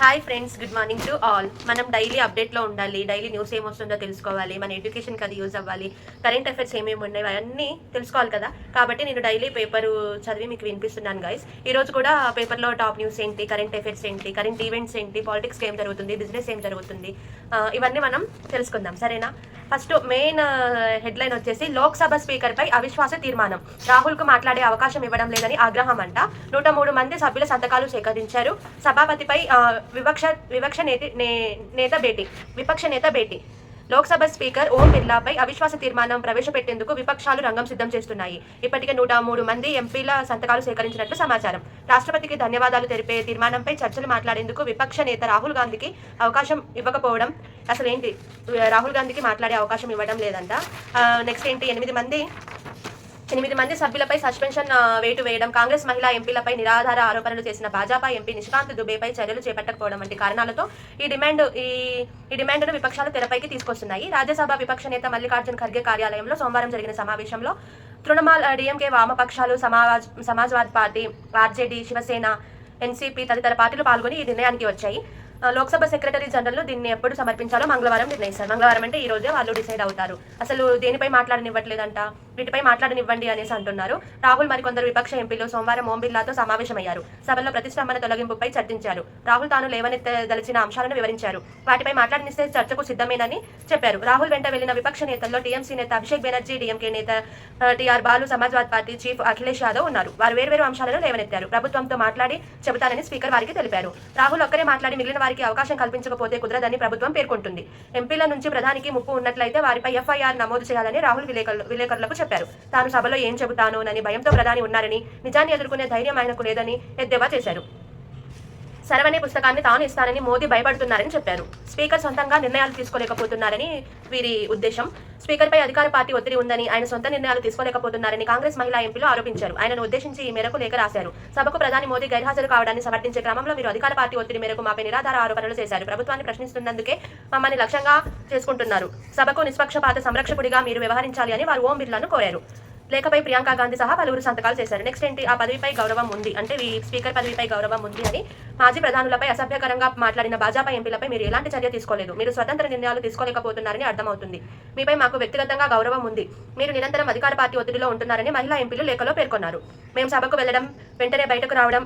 Hi friends, good morning to all. మనం daily అప్డేట్లో ఉండాలి, daily news ఏమొస్తుందో తెలుసుకోవాలి, మన ఎడ్యుకేషన్కి అది యూజ్ అవ్వాలి, కరెంట్ అఫైర్స్ ఏమేమి ఉన్నాయి అవన్నీ తెలుసుకోవాలి కదా. కాబట్టి నేను డైలీ పేపరు చదివి మీకు వినిపిస్తున్నాను గైస్. ఈరోజు కూడా పేపర్లో టాప్ న్యూస్ ఏంటి, కరెంట్ అఫైర్స్ ఏంటి, కరెంట్ ఈవెంట్స్ ఏంటి, పాలిటిక్స్ ఏం జరుగుతుంది, బిజినెస్ ఏం జరుగుతుంది, ఇవన్నీ మనం తెలుసుకుందాం, సరేనా. ఫస్ట్ మెయిన్ హెడ్లైన్ వచ్చేసి లోక్సభ స్పీకర్పై అవిశ్వాస తీర్మానం, రాహుల్కు మాట్లాడే అవకాశం ఇవ్వడం లేదని ఆగ్రహం అంట. 103 మంది సభ్యుల సంతకాలు సేకరించారు. సభాపతిపై విపక్ష నేత భేటీ. లోక్సభ స్పీకర్ ఓం బిర్లాపై అవిశ్వాస తీర్మానం ప్రవేశపెట్టేందుకు విపక్షాలు రంగం సిద్ధం చేస్తున్నాయి. ఇప్పటికే 103 మంది ఎంపీల సంతకాలు సేకరించినట్లు సమాచారం. రాష్ట్రపతికి ధన్యవాదాలు తెలిపే తీర్మానంపై చర్చలు మాట్లాడేందుకు విపక్ష నేత రాహుల్ గాంధీకి అవకాశం ఇవ్వకపోవడం, అసలు ఏంటి రాహుల్ గాంధీకి మాట్లాడే అవకాశం ఇవ్వడం లేదంట. నెక్స్ట్ ఏంటి, 8 మంది సభ్యులపై సస్పెన్షన్ వేటు వేయడం, కాంగ్రెస్ మహిళా ఎంపీలపై నిరాధార ఆరోపణలు చేసిన భాజపా ఎంపీ నిషికాంత్ దుబేపై చర్యలు చేపట్టకపోవడం వంటి కారణాలతో ఈ డిమాండ్ను విపక్షాలు తెరపైకి తీసుకొస్తున్నాయి. రాజ్యసభ విపక్ష నేత మల్లికార్జున్ ఖర్గే కార్యాలయంలో సోమవారం జరిగిన సమావేశంలో తృణమూల్, డీఎంకే, వామపక్షాలు, Samajwadi party, RJD, Shiv Sena, NCP తదితర పార్టీలు పాల్గొని ఈ నిర్ణయానికి వచ్చాయి. లోక్సభ సెక్రటరీ జనరల్ దీన్ని ఎప్పుడు సమర్పించాలో మంగళవారం నిర్ణయిస్తారు. మంగళవారం అంటే ఈ రోజే వాళ్ళు డిసైడ్ అవుతారు. అసలు దేనిపై మాట్లాడనివ్వట్లేదంట, వీటిపై మాట్లాడనివ్వండి అనేసి అంటున్నారు. రాహుల్ మరికొందరు విపక్ష ఎంపీలు సోమవారం ఓం బిర్లాతో సమావేశమయ్యారు. సభలో ప్రతిష్టంభన తొలగింపుపై చర్చించారు. రాహుల్ తాను లేవనెత్తదలిచిన అంశాలను వివరించారు. వాటిపై మాట్లాడనిస్తే చర్చకు సిద్ధమేనని చెప్పారు. రాహుల్ వెంట వెళ్లిన విపక్ష నేతల్లో టీఎంసీ నేత అభిషేక్ బెనర్జీ, డీఎంకే నేత టీఆర్ బాలు, సమాజ్వాదీ పార్టీ చీఫ్ అఖిలేష్ యాదవ్ ఉన్నారు. వారు వేర్వేరు అంశాలను లేవనెత్తారు. ప్రభుత్వంతో మాట్లాడి చెబుతానని స్పీకర్ వారికి తెలిపారు. రాహుల్ ఒక్కరే మాట్లాడి మిగిలిన వారికి అవకాశం కల్పించకపోతే కుదరదని ప్రభుత్వం పేర్కొంటుంది. ఎంపీల నుంచి ప్రధానికి ముప్పు ఉన్నట్లయితే వారిపై ఎఫ్ఐఆర్ నమోదు చేయాలని రాహుల్ విలేకరులకు చెప్పారు. తాను సభలో ఏం చెబుతానోనని భయంతో ప్రధాని ఉన్నారని, నిజాన్ని ఎదుర్కొనే ధైర్యం ఆయనకు లేదని ఎద్దేవా చేశారు. సరవణి పుస్తకాన్ని తాను ఇస్తానని మోదీ భయపడుతున్నారని చెప్పారు. స్పీకర్ సొంతంగా నిర్ణయాలు తీసుకోలేకపోతున్నారని వీరి ఉద్దేశం. స్పీకర్పై అధికార పార్టీ ఒత్తిడి ఉందని, ఆయన సొంత నిర్ణయాలు తీసుకోలేకపోతున్నారని కాంగ్రెస్ మహిళా ఎంపీలు ఆరోపించారు. ఆయనను ఉద్దేశించి ఈ మేరకు లేఖ రాశారు. సభకు ప్రధాని మోదీ గైర్హాజరు కావడాన్ని సమర్థించే క్రమంలో మీరు అధికార పార్టీ ఒత్తిడి మేరకు మాపై నిరాధార ఆరోపణలు చేశారు. ప్రభుత్వాన్ని ప్రశ్నిస్తున్నందుకే మమ్మల్ని లక్ష్యంగా చేసుకుంటున్నారు. సభకు నిష్పక్షపాత సంరక్షకుడిగా మీరు వ్యవహరించాలి అని వారు ఓం బిర్లాను కోరారు. లేఖపై ప్రియాంక గాంధీ సహా పలువురు సంతకాలు చేశారు. నెక్స్ట్ ఏంటి, ఆ పదవిపై గౌరవం ఉంది అంటే స్పీకర్ పదవిపై గౌరవం ఉంది అని మాజీ ప్రధానులపై అసభ్యకరంగా మాట్లాడిన భాజపా ఎంపీలపై మీరు ఎలాంటి చర్య తీసుకోలేదు. మీరు స్వతంత్ర నిర్ణయాలు తీసుకోలేకపోతున్నారని అర్థమవుతుంది. మీపై మాకు వ్యక్తిగతంగా గౌరవం ఉంది. మీరు నిరంతరం అధికార పార్టీ ఒత్తిడిలో ఉంటున్నారని మహిళా ఎంపీలు లేఖలో పేర్కొన్నారు. మేము సభకు వెళ్లడం, వెంటనే బయటకు రావడం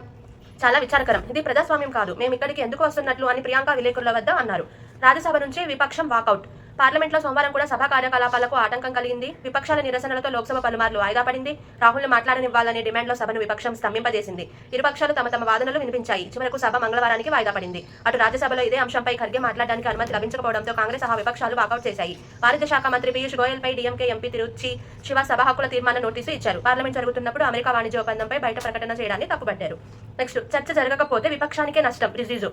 చాలా విచారకరం. ఇది ప్రజాస్వామ్యం కాదు. మేము ఇక్కడికి ఎందుకు వస్తున్నట్లు అని ప్రియాంక విలేకరుల వద్ద అన్నారు. రాజ్యసభ నుంచి విపక్షం వాకౌట్. పార్లమెంట్లో సోమవారం కూడా సభా కార్యకలాపాలకు ఆటంకం కలిగింది. విపక్షాల నిరసనలతో లోక్సభ పలుమార్లు వాయిదా పడింది. రాహుల్ను మాట్లాడనివ్వాలనే డిమాండ్లో సభను విపక్షం స్తంభింపజేసింది. ఇరుపక్షాలు తమ వాదనలు వినిపించాయి. చివరకు సభ మంగళవారానికి వాయిదా పడింది. అటు రాజ్యసభలో ఇదే అంశంపై ఖర్గే మాట్లాడడానికి అనుమతి లభించకపోవడంతో కాంగ్రెస్ సహా విపక్షాలు వాకౌట్ చేశాయి. వాణిజ్య శాఖ మంత్రి పీయూష్ గోయల్ పై డీఎంకే ఎంపీ తిరుచి శివ సభ హక్కుల తీర్మాన నోటీసు ఇచ్చారు. పార్లమెంట్ జరుగుతున్నప్పుడు అమెరికా వాణిజ్య ఒప్పందంపై బయట ప్రకటన చేయడాన్ని తప్పుపట్టారు. నెక్స్ట్, చర్చ జరగకపోతే విపక్షానికే నష్టం, రిజిజు.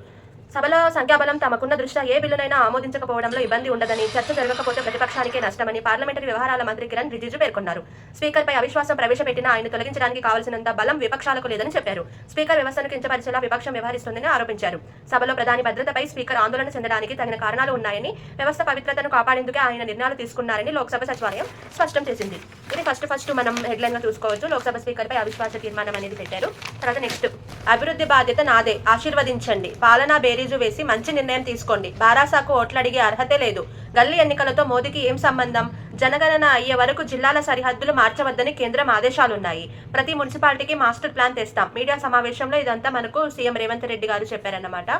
సభలో సంఖ్యాబలం తమకున్న దృష్ట్యా ఏ బిల్లునైనా ఆమోదించకపోవడంలో ఇబ్బంది ఉండదని, చర్చ జరగకపోతే ప్రతిపక్షానికే నష్టమని పార్లమెంటరీ వ్యవహారాల మంత్రి కిరణ్ రిజిజు పేర్కొన్నారు. స్పీకర్పై అవిశ్వాసం ప్రవేశపెట్టినా ఆయన తొలగించడానికి కావాల్సినంత బలం విపక్షాలకు లేదని చెప్పారు. స్పీకర్ వ్యవస్థను కించపరిచేలా విపక్షం వ్యవహరిస్తుందని ఆరోపించారు. సభలో ప్రధాని భద్రతపై స్పీకర్ ఆందోళన చెందడానికి తగిన కారణాలు ఉన్నాయని, వ్యవస్థ పవిత్రతను కాపాడేందుకే ఆయన నిర్ణయాలు తీసుకున్నారని లోక్సభ సచివాలయం స్పష్టం చేసింది. ఇది ఫస్ట్ మనం హెడ్లైన్ గా చూసుకోవచ్చు. లోక్సభ స్పీకర్పై అవిశ్వాస తీర్మానం అనేది పెట్టారు. తర్వాత నెక్స్ట్, అభివృద్ధి బాధ్యత నాదే, ఆశీర్వదించండి, పాలనా బేరీజు వేసి మంచి నిర్ణయం తీసుకోండి, బారాసాకు ఓట్లడిగే అర్హతే లేదు, గల్లీ ఎన్నికలతో మోదీకి ఏం సంబంధం, జనగణన అయ్యే వరకు జిల్లాల సరిహద్దులు మార్చవద్దని కేంద్రం ఆదేశాలున్నాయి, ప్రతి మున్సిపాలిటీకి మాస్టర్ ప్లాన్ తెస్తాం. మీడియా సమావేశంలో ఇదంతా మనకు సీఎం రేవంత్ రెడ్డి గారు చెప్పారన్నమాట.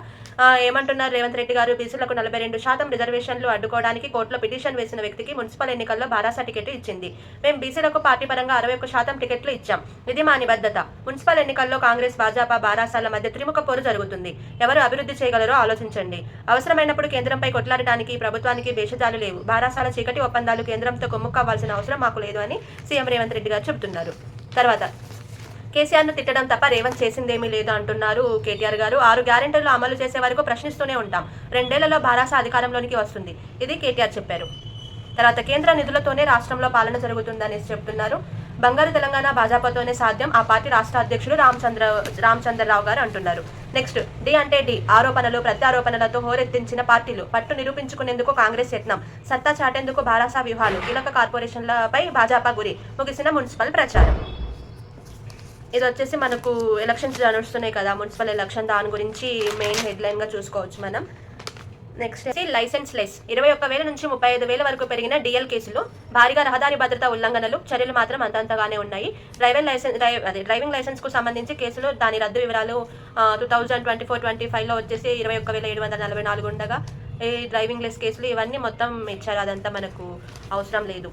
ఏమంటున్నారు రేవంత్ రెడ్డి గారు, బీసీలకు 42% రిజర్వేషన్లు అడ్డుకోవడానికి కోర్టులో పిటిషన్ వేసిన వ్యక్తికి మున్సిపల్ ఎన్నికల్లో బారాసా టికెట్ ఇచ్చింది. మేము బీసీలకు పార్టీ పరంగా 61% టికెట్లు ఇచ్చాం. ఇది మా నిబద్ధత. మున్సిపల్ ఎన్నికల్లో కాంగ్రెస్, భాజపా, బారాసాల మధ్య త్రిముఖ పోరు జరుగుతుంది. ఎవరు అభివృద్ధి చేయగలరో ఆలోచించండి. అవసరమైనప్పుడు కేంద్రంపై కొట్లాడడానికి ప్రభుత్వానికి భేషజాలు లేవు. బారాసాల చీకటి ఒప్పందాలు కేంద్రంతో కొమ్ము కావాల్సిన అవసరం మాకు లేదు అని సీఎం రేవంత్ రెడ్డి గారు చెబుతున్నారు. తర్వాత, కేసీఆర్ను తిట్టడం తప్ప రేవంత్ చేసిందేమీ లేదు అంటున్నారు కేటీఆర్ గారు. 6 గ్యారెంటీలు అమలు చేసే వరకు ప్రశ్నిస్తూనే ఉంటాం. 2 ఏళ్లలో బారాసా అధికారంలోనికి వస్తుంది. ఇది కేటీఆర్ చెప్పారు. తర్వాత, కేంద్ర నిధులతోనే రాష్ట్రంలో పాలన జరుగుతుందనేసి చెప్తున్నారు. బంగారు తెలంగాణ భాజపాతోనే సాధ్యం, ఆ పార్టీ రాష్ట్ర అధ్యక్షుడు రామచంద్రరావు గారు అంటున్నారు. నెక్స్ట్, డి అంటే డి, ఆరోపణలు ప్రత్యారోపణలతో హోరెత్తించిన పార్టీలు, పట్టు నిరూపించుకునేందుకు కాంగ్రెస్ యత్నం, సత్తా చాటేందుకు బారాసా వ్యూహాలు, కీలక కార్పొరేషన్లపై భాజపా గురి, ముగిసిన మున్సిపల్ ప్రచారం. ఇది వచ్చేసి మనకు ఎలక్షన్స్ నడుస్తున్నాయి కదా, మున్సిపల్ ఎలక్షన్, దాని గురించి మెయిన్ హెడ్లైన్గా చూసుకోవచ్చు మనం. నెక్స్ట్ లైసెన్స్ లెస్ 21,000 నుంచి 35,000 వరకు పెరిగిన డిఎల్ కేసులు, భారీగా రహదారి భద్రతా ఉల్లంఘనలు, చర్యలు మాత్రం అంతంతగానే ఉన్నాయి. డ్రైవింగ్ లైసెన్స్ కు సంబంధించి కేసులు, దాని రద్దు వివరాలు 2024-25లో వచ్చేసి 21,744 ఉండగా ఈ డ్రైవింగ్ లెస్ కేసులు ఇవన్నీ మొత్తం ఇచ్చారు. అదంతా మనకు అవసరం లేదు.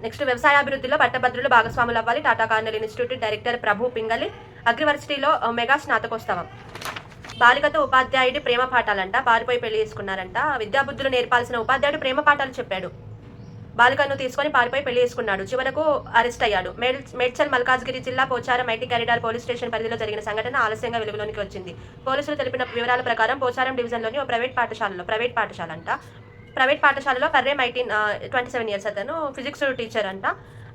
నెక్స్ట్ వ్యవసాయాభివృద్ధిలో పట్టభద్రులు భాగస్వాములు అవ్వాలి. టాటా కార్నెల్ ఇన్స్టిట్యూట్ డైరెక్టర్ ప్రభు పింగళి. అగ్రివర్సిటీలో మెగా స్నాతకోత్సవం. బాలికతో ఉపాధ్యాయుడి ప్రేమ పాఠాలంట, పారిపోయి పెళ్లి చేసుకున్నారంట. విద్యాబుద్ధులు నేర్పాల్సిన ఉపాధ్యాయుడు ప్రేమ పాఠాలు చెప్పాడు. బాలికను తీసుకొని పారిపోయి పెళ్లి చేసుకున్నాడు. చివరకు అరెస్ట్ అయ్యాడు. మేడ్చల్ మల్కాజ్గిరి జిల్లా Pocharam IT corridor police station పరిధిలో జరిగిన సంఘటన ఆలస్యంగా వెలుగులోనికి వచ్చింది. పోలీసులు తెలిపిన వివరాల ప్రకారం పోచారం డివిజన్లోని ఓ ప్రైవేట్ పాఠశాలలో పర్రేం 27 ఇయర్స్ అతను ఫిజిక్స్ టీచర్ అంట.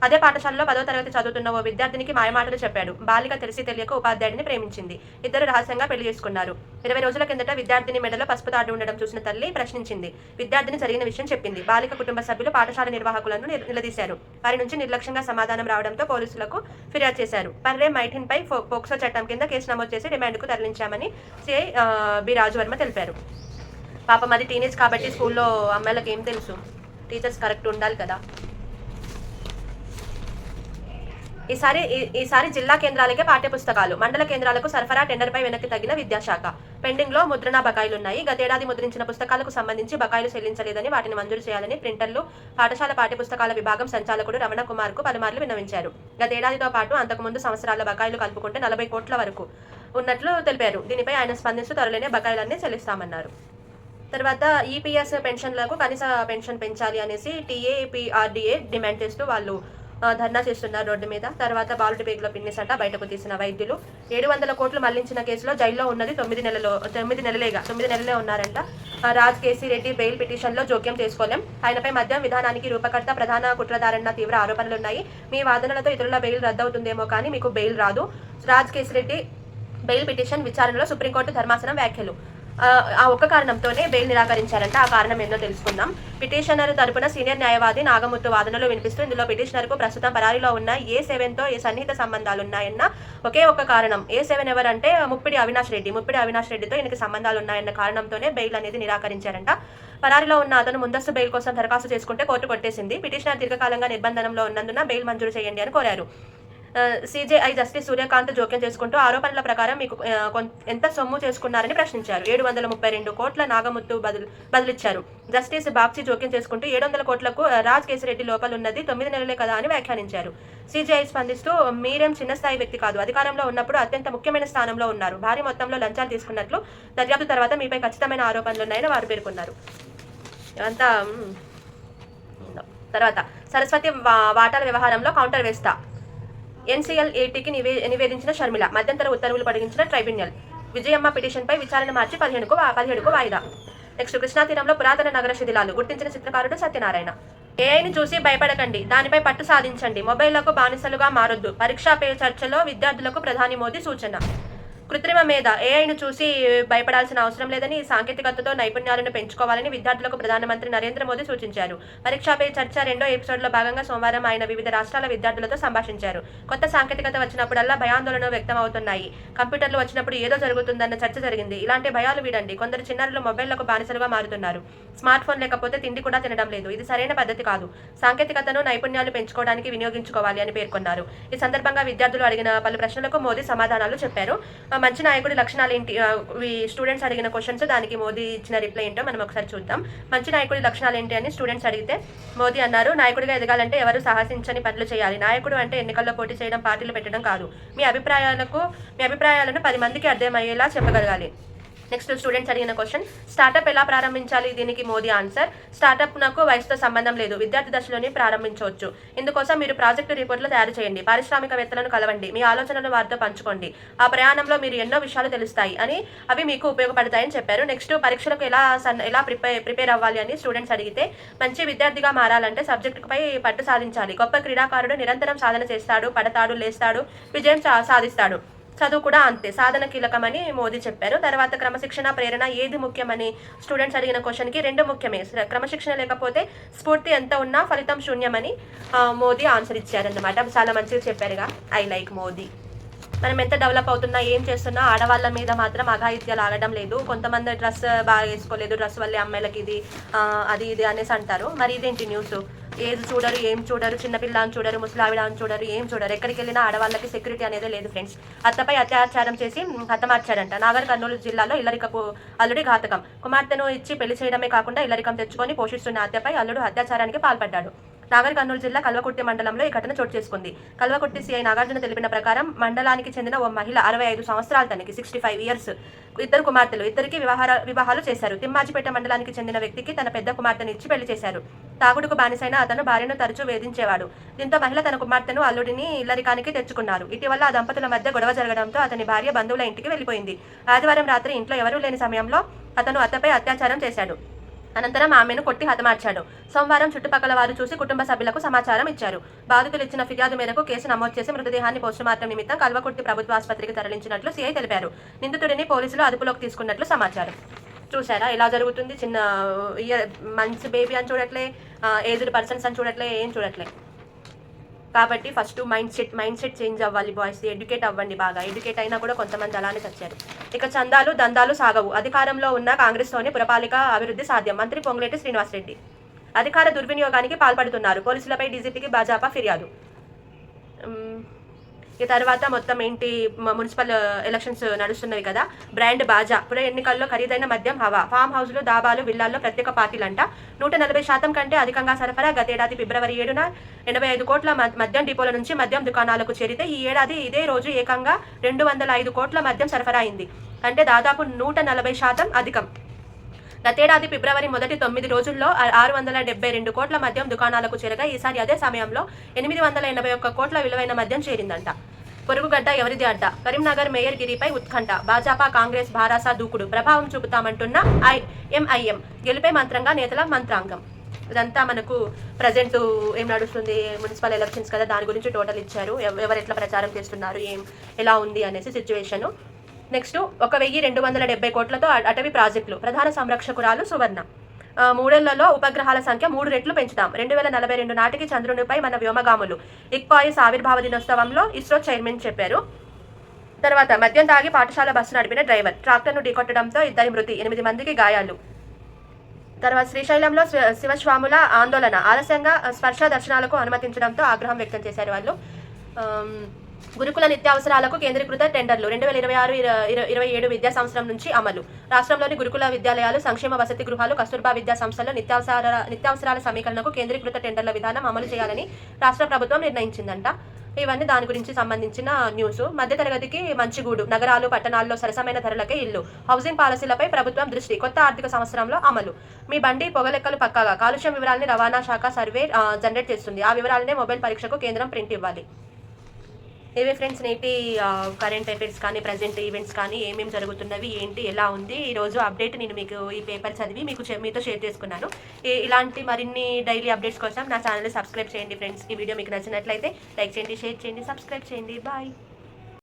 అదే పాఠశాలలో 10వ తరగతి చదువుతున్న ఓ విద్యార్థినికి మాయమాటలు చెప్పాడు. బాలిక తెలిసి తెలియక ఉపాధ్యాయుడిని ప్రేమించింది. ఇద్దరు రహస్యంగా పెళ్లి చేసుకున్నారు. 20 రోజుల కిందట విద్యార్థిని మెడలో పసుపు తాడు ఉండడం చూసిన తల్లి ప్రశ్నించింది. విద్యార్థిని జరిగిన విషయం చెప్పింది. బాలిక కుటుంబ సభ్యులు పాఠశాల నిర్వాహకులను నిలదీశారు. వారి నుంచి నిర్లక్ష్యంగా సమాధానం రావడంతో పోలీసులకు ఫిర్యాదు చేశారు. పర్రేం 19పై పోక్సో చట్టం కింద కేసు నమోదు చేసి రిమాండ్కు తరలించామని సిఐ బి రాజవర్మ తెలిపారు. పాపం అది టీనేజ్ కాబట్టి స్కూల్లో అమ్మాయిలకు ఏం తెలుసు, టీచర్స్ కరెక్ట్ ఉండాలి కదా. ఈసారి జిల్లా కేంద్రాలకే పాఠ్యపుస్తకాలు, మండల కేంద్రాలకు సరఫరా టెండర్పై వెనక్కి తగ్గిన విద్యాశాఖ. పెండింగ్లో ముద్రణ బకాయిలున్నాయి. గతేడాది ముద్రించిన పుస్తకాలకు సంబంధించి బకాయిలు చెల్లించలేదని వాటిని మంజూరు చేయాలని ప్రింటర్లు, పాఠశాల పాఠ్యపుస్తకాల విభాగం సంచాలకుడు రమణ కుమార్కు పలుమార్లు విన్నవించారు. గతేడాదితో పాటు అంతకుముందు సంవత్సరాల బకాయిలు కలుపుకుంటే 40 కోట్ల వరకు ఉన్నట్లు తెలిపారు. దీనిపై ఆయన స్పందిస్తూ త్వరలోనే బకాయిలన్నీ చెల్లిస్తామన్నారు. తర్వాత ఈపీఎస్ పెన్షన్లకు కనీస పెన్షన్ పెంచాలి అనేసి టీఏపీఆర్డీఏ డిమాండ్ చేస్తూ వాళ్ళు ధర్నా చేస్తున్నారు రోడ్డు మీద. తర్వాత బాలుడి పేగులో పిన్నిసంట బయటకు తీసిన వైద్యులు. 700 కోట్లు మళ్లించిన కేసులో జైల్లో ఉన్నది 9 నెలలే ఉన్నారంట. రాజ్ కేసీ రెడ్డి బెయిల్ పిటిషన్లో జోక్యం చేసుకోలేం. ఆయనపై మద్యం విధానానికి రూపకర్త, ప్రధాన కుట్రదారన్న తీవ్ర ఆరోపణలున్నాయి. మీ వాదనలతో ఇతరుల బెయిల్ రద్దవుతుందేమో కానీ మీకు బెయిల్ రాదు. రాజ్ కేసీ రెడ్డి బెయిల్ పిటిషన్ విచారణలో సుప్రీంకోర్టు ధర్మాసనం వ్యాఖ్యలు. ఆ ఒక్క కారణంతోనే బెయిల్ నిరాకరించారంట. ఆ కారణం ఏందో తెలుసుకుందాం. పిటిషనర్ తరపున సీనియర్ న్యాయవాది నాగముత్తు వాదనలు వినిపిస్తూ ఇందులో పిటిషనర్కు ప్రస్తుతం పరారీలో ఉన్న A7తో సన్నిహిత సంబంధాలున్నాయన్న ఒకే ఒక్క కారణం. A7 ఎవరంటే ముప్పిడి అవినాష్ రెడ్డితో ఈయనకి సంబంధాలున్నాయన్న కారణంతోనే బెయిల్ అనేది నిరాకరించారంట. పరారీలో ఉన్న అతను ముందస్తు బెయిల్ కోసం దరఖాస్తు చేసుకుంటే కోర్టు కొట్టేసింది. పిటిషనర్ దీర్ఘకాలంగా నిర్బంధనంలో ఉన్నందున బెయిల్ మంజూరు చేయండి అని కోరారు. సిజేఐ జస్టిస్ సూర్యకాంత్ జోక్యం చేసుకుంటూ ఆరోపణల ప్రకారం మీకు ఎంత సొమ్ము చేసుకున్నారని ప్రశ్నించారు. 732 కోట్ల నాగముత్తు బదులిచ్చారు. జస్టిస్ బాక్సీ జోక్యం చేసుకుంటూ 700 కోట్లకు రాజ్ కేసిరెడ్డి లోపలున్నది 9 నెలలే కదా అని వ్యాఖ్యానించారు. సిజేఐ స్పందిస్తూ మీరేం చిన్న స్థాయి వ్యక్తి కాదు, అధికారంలో ఉన్నప్పుడు అత్యంత ముఖ్యమైన స్థానంలో ఉన్నారు. భారీ మొత్తంలో లంచాలు తీసుకున్నట్లు దర్యాప్తు తర్వాత మీపై ఖచ్చితమైన ఆరోపణలున్నాయని వారు పేర్కొన్నారు. అంతా తర్వాత సరస్వతి వాటాల వ్యవహారంలో కౌంటర్ వేస్తా. NCLATకి నివేదించిన షర్మిల. మధ్యంతర ఉత్తర్వులు పొడిగించిన ట్రైబ్యునల్. విజయమ్మ పిటిషన్పై విచారణ మార్చి 17కు వాయిదా. నెక్స్ట్ కృష్ణా తీరంలో పురాతన నగర శిథిలాలు గుర్తించిన చిత్రకారుడు సత్యనారాయణ. ఏఐని చూసి భయపడకండి, దానిపై పట్టు సాధించండి, మొబైళ్లకు బానిసలుగా మారొద్దు. పరీక్షా పే చర్చలో విద్యార్థులకు ప్రధాని మోదీ సూచన. కృత్రిమ మేధ ఏఐను చూసి భయపడాల్సిన అవసరం లేదని, సాంకేతికతతో నైపుణ్యాలను పెంచుకోవాలని విద్యార్థులకు ప్రధానమంత్రి నరేంద్ర మోదీ సూచించారు. పరీక్షాపై చర్చ 2వ ఎపిసోడ్లో భాగంగా సోమవారం ఆయన వివిధ రాష్ట్రాల విద్యార్థులతో సంభాషించారు. కొత్త సాంకేతికత వచ్చినప్పుడల్లా భయాందోళన వ్యక్తం అవుతున్నాయి. కంప్యూటర్లు వచ్చినప్పుడు ఏదో జరుగుతుందన్న చర్చ జరిగింది. ఇలాంటి భయాలు వీడండి. కొందరు చిన్నారులు మొబైళ్లకు బానిసలుగా మారుతున్నారు. స్మార్ట్ ఫోన్ లేకపోతే తిండి కూడా తినడం లేదు. ఇది సరైన పద్ధతి కాదు. సాంకేతికతను నైపుణ్యాలు పెంచుకోవడానికి వినియోగించుకోవాలి అని పేర్కొన్నారు. ఈ సందర్భంగా విద్యార్థులు అడిగిన పలు ప్రశ్నలకు మోదీ సమాధానాలు చెప్పారు. మంచి నాయకుడి లక్షణాలు ఏంటి, స్టూడెంట్స్ అడిగిన క్వశ్చన్స్, దానికి మోదీ ఇచ్చిన రిప్లై ఏంటో మనం ఒకసారి చూద్దాం. మంచి నాయకుడి లక్షణాలు ఏంటి అని స్టూడెంట్స్ అడిగితే మోదీ అన్నారు, నాయకుడిగా ఎదగాలంటే ఎవరు సాహసించని పనులు చేయాలి. నాయకుడు అంటే ఎన్నికల్లో పోటీ చేయడం, పార్టీలు పెట్టడం కాదు. మీ అభిప్రాయాలను 10 మందికి అర్థమయ్యేలా చెప్పగలగాలి. నెక్స్ట్ స్టూడెంట్స్ అడిగిన క్వశ్చన్, స్టార్టప్ ఎలా ప్రారంభించాలి? దీనికి మోదీ ఆన్సర్, స్టార్టప్ నాకు వయసుతో సంబంధం లేదు, విద్యార్థి దశలోనే ప్రారంభించవచ్చు. ఇందుకోసం మీరు ప్రాజెక్టు రిపోర్ట్లు తయారు చేయండి, పారిశ్రామికవేత్తలను కలవండి, మీ ఆలోచనలు వారితో పంచుకోండి. ఆ ప్రయాణంలో మీరు ఎన్నో విషయాలు తెలుస్తాయి అని, అవి మీకు ఉపయోగపడతాయని చెప్పారు. నెక్స్ట్ పరీక్షలకు ఎలా ప్రిపేర్ అవ్వాలి అని స్టూడెంట్స్ అడిగితే, మంచి విద్యార్థిగా మారాలంటే సబ్జెక్టుపై పట్టు సాధించాలి. గొప్ప క్రీడాకారుడు నిరంతరం సాధన చేస్తాడు, పడతాడు, లేస్తాడు, విజయం సాధిస్తాడు. చదువు కూడా అంతే, సాధన కీలకమని మోదీ చెప్పారు. తర్వాత క్రమశిక్షణ, ప్రేరణ ఏది ముఖ్యమని స్టూడెంట్స్ అడిగిన క్వశ్చన్కి రెండు ముఖ్యమే, క్రమశిక్షణ లేకపోతే స్ఫూర్తి ఎంత ఉన్నా ఫలితం శూన్యమని మోదీ ఆన్సర్ ఇచ్చారన్నమాట. చాలా మంచిగా చెప్పారుగా. I like Modi. మనం ఎంత డెవలప్ అవుతున్నా ఏం చేస్తున్నా ఆడవాళ్ళ మీద మాత్రం అఘాయిత్యాలు ఆగడం లేదు. కొంతమంది డ్రెస్ బాగా వేసుకోలేదు, డ్రెస్ వల్లే అమ్మాయిలకి ఇది అది ఇది అనేసి అంటారు. మరి ఇదేంటి న్యూస్? ఏది చూడరు, ఏం చూడరు, చిన్నపిల్ల అని చూడరు, ముసలావిడ అని చూడరు, ఏం చూడరు. ఎక్కడికి వెళ్ళినా ఆడవాళ్ళకి సెక్యూరిటీ అనేది లేదు ఫ్రెండ్స్. అత్తపై అత్యాచారం చేసి హతమార్చాడంట. నాగర్ కర్నూలు జిల్లాలో ఇల్లరికపు అల్లుడి ఘాతకం. కుమార్తెను ఇచ్చి పెళ్లి చేయడమే కాకుండా ఇల్లరికం తెచ్చుకొని పోషిస్తున్న అత్తపై అల్లుడు అత్యాచారానికి పాల్పడ్డాడు. నాగర్ కర్నూలు జిల్లా కల్వకుర్తి మండలంలో ఈ ఘటన చోటు చేసుకుంది. కల్వకుర్తి సిఐ నాగార్జున తెలిపిన ప్రకారం మండలానికి చెందిన ఓ మహిళ 65 సంవత్సరాల తనకి 65 ఇయర్స్, ఇద్దరు కుమార్తెలు, ఇద్దరికి వివాహాలు చేశారు. తిమ్మాజిపేట మండలానికి చెందిన వ్యక్తికి తన పెద్ద కుమార్తెను ఇచ్చి పెళ్లి చేశారు. తాగుడుకు బానిసైన అతను భార్యను తరచూ వేధించేవాడు. దీంతో మహిళ తన కుమార్తెను అల్లుడిని ఇల్లరికానికి తెచ్చుకున్నారు. ఇటీవల ఆ దంపతుల మధ్య గొడవ జరగడంతో అతని భార్య బంధువుల ఇంటికి వెళ్లిపోయింది. ఆదివారం రాత్రి ఇంట్లో ఎవరూ లేని సమయంలో అతను అత్తపై అత్యాచారం చేశాడు. అనంతరం ఆమెను కొట్టి హతమార్చాడు. సోమవారం చుట్టుపక్కల వారు చూసి కుటుంబ సభ్యులకు సమాచారం ఇచ్చారు. బాధితులు ఇచ్చిన ఫిర్యాదు మేరకు కేసు నమోదు చేసి మృతదేహాన్ని పోస్టుమార్టం నిమిత్తం కల్వకుర్తి ప్రభుత్వ ఆసుపత్రికి తరలించినట్లు సీఐ తెలిపారు. నిందితుడిని పోలీసులు అదుపులోకి తీసుకున్నట్లు సమాచారం. చూసారా ఎలా జరుగుతుంది? చిన్న మంత్స్ బేబీ అని చూడట్లే, ఏజ్డ్ పర్సన్స్ అని చూడట్లే, ఏం చూడట్లే. కాబట్టి ఫస్ట్ మైండ్ సెట్ చేంజ్ అవ్వాలి బాయ్స్. ఎడ్యుకేట్ అవ్వండి బాగా. ఎడ్యుకేట్ అయినా కూడా కొంతమంది అలానే చచ్చారు. ఇక చందాలు దందాలు సాగవు. అధికారంలో ఉన్న కాంగ్రెస్తోనే పురపాలిక అభివృద్ధి సాధ్యం. మంత్రి పొంగులేటి శ్రీనివాసరెడ్డి అధికార దుర్వినియోగానికి పాల్పడుతున్నారు. పోలీసులపై డీజీపీకి భాజపా ఫిర్యాదు. ఈ తర్వాత మొత్తం ఏంటి, మున్సిపల్ ఎలక్షన్స్ నడుస్తున్నవి కదా, బ్రాండ్ బాజా. ఇప్పుడు ఎన్నికల్లో ఖరీదైన మద్యం హవా. ఫామ్ హౌస్లు, దాబాలు, విల్లాల్లో ప్రత్యేక పార్టీలంట. 140% కంటే అధికంగా సరఫరా. గతేడాది ఫిబ్రవరి 7న 85 కోట్ల మద్యం డిపోల నుంచి మద్యం దుకాణాలకు చేరితే ఈ ఏడాది ఇదే రోజు ఏకంగా 205 కోట్ల మద్యం సరఫరా అయింది. అంటే దాదాపు 140% అధికం. గతేడాది ఫిబ్రవరి మొదటి 9 రోజుల్లో 672 కోట్ల మద్యం దుకాణాలకు చేరగా ఈసారి అదే సమయంలో 881 కోట్ల విలువైన మద్యం చేరిందంట. పొరుగుగడ్డ ఎవరిది అడ్డ? కరీంనగర్ మేయర్ గిరిపై ఉత్కంఠ. భాజపా కాంగ్రెస్ భారాసా దూకుడు. ప్రభావం చూపుతామంటున్న ఎంఐఎం. గెలుపే మంత్రంగా నేతల మంత్రాంగం. ఇదంతా మనకు ప్రజెంట్ ఏం నడుస్తుంది, మున్సిపల్ ఎలక్షన్స్ కదా, దాని గురించి టోటల్ ఇచ్చారు. ఎవరు ఎట్లా ప్రచారం చేస్తున్నారు, ఎలా ఉంది అనేసి సిచ్యువేషను. నెక్స్ట్ 1270 కోట్లతో అటవీ ప్రాజెక్టులు. ప్రధాన సంరక్షకురాలు సువర్ణ. 3 ఏళ్లలో ఉపగ్రహాల సంఖ్య 3 రెట్లు పెంచుతాం. 2042 నాటికి చంద్రునిపై మన వ్యోమగాములు. ఇక్పాయిస్ ఆవిర్భావ దినోత్సవంలో ఇస్రో చైర్మన్ చెప్పారు. తర్వాత మద్యం తాగి పాఠశాల బస్సు నడిపిన డ్రైవర్ ట్రాక్టర్ను ఢీకొట్టడంతో 2 మృతి, 8 మందికి గాయాలు. తర్వాత శ్రీశైలంలో శివస్వాముల ఆందోళన. ఆలస్యంగా స్పర్శ దర్శనాలకు అనుమతించడంతో ఆగ్రహం వ్యక్తం చేశారు వాళ్ళు. గురుకుల నిత్యావసరాలకు కేంద్రీకృత టెండర్లు 2026-27 విద్యా సంవత్సరం నుంచి అమలు. రాష్ట్రంలోని గురుకుల విద్యాలయాలు, సంక్షేమ వసతి గృహాలు, కస్తూర్బా విద్యా సంస్థల్లో నిత్యావసరాల సమీకరణకు కేంద్రీకృత టెండర్ల విధానం అమలు చేయాలని రాష్ట్ర ప్రభుత్వం నిర్ణయించిందంట. ఇవన్నీ దాని గురించి సంబంధించిన న్యూస్. మధ్యతరగతికి మంచిగూడు. నగరాలు, పట్టణాల్లో సరసమైన ధరలకే ఇల్లు. హౌసింగ్ పాలసీలపై ప్రభుత్వం దృష్టి. కొత్త ఆర్థిక సంవత్సరంలో అమలు. మీ బండి పొగలెక్కలు పక్కాగా. కాలుష్యం వివరాలని రవాణా శాఖ సర్వే జనరేట్ చేస్తుంది. ఆ వివరాలనే మొబైల్ పరీక్షకు కేంద్రం ప్రింట్ ఇవ్వాలి. ఇవే ఫ్రెండ్స్ నేటి కరెంట్ అఫైర్స్ కానీ, ప్రజెంట్ ఈవెంట్స్ కానీ, ఏమేమి జరుగుతున్నవి, ఏంటి, ఎలా ఉంది ఈరోజు అప్డేట్. నేను మీకు ఈ పేపర్ చదివి మీతో షేర్ చేసుకున్నాను. ఇలాంటి మరిన్ని డైలీ అప్డేట్స్ కోసం నా ఛానల్ని సబ్స్క్రైబ్ చేయండి ఫ్రెండ్స్. ఈ వీడియో మీకు నచ్చినట్లయితే లైక్ చేయండి, షేర్ చేయండి, సబ్స్క్రైబ్ చేయండి. బాయ్.